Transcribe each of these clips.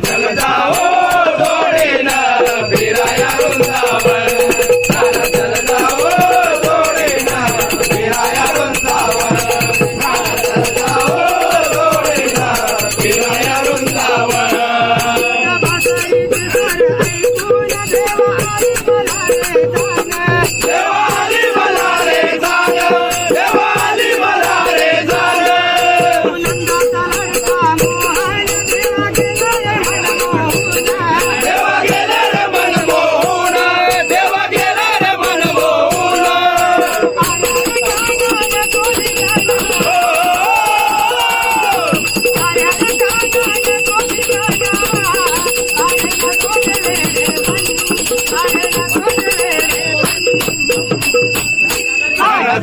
चल जाओ जोडीनं फिराया वृंदावन चल जाओ जोडीनं फिराया वृंदावन चल जाओ जोडीनं फिराया वृंदावन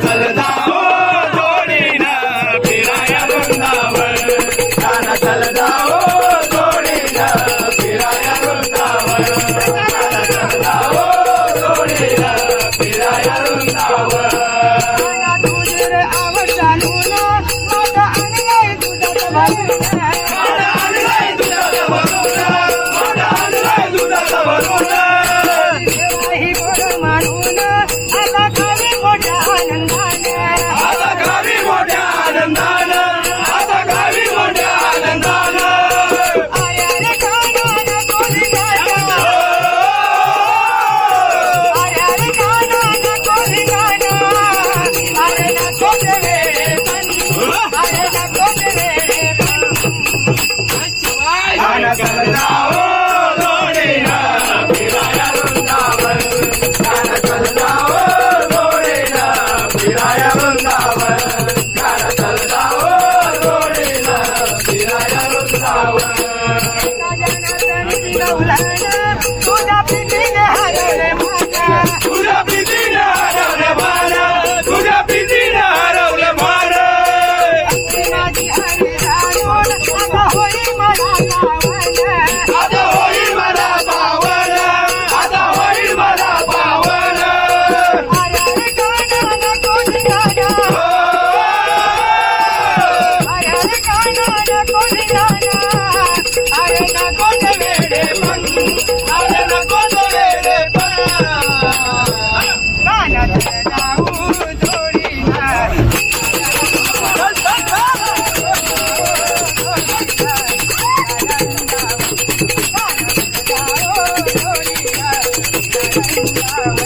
चल जाओ जोडीनं फिराया वृंदावन चल जाओ जोडीनं फिराया वृंदावन चल जाओ जोडीनं फिराया वृंदावन चल जाओ जोडीनं फिराया वृंदावन चल जाओ जोडीनं फिराया वृंदावन चल जाओ जोडीनं फिराया वृंदावन तुझ्या प्रीतीने हरवले माझ्या तुझ्या प्रीतीने हरवले माझ्या Thank you.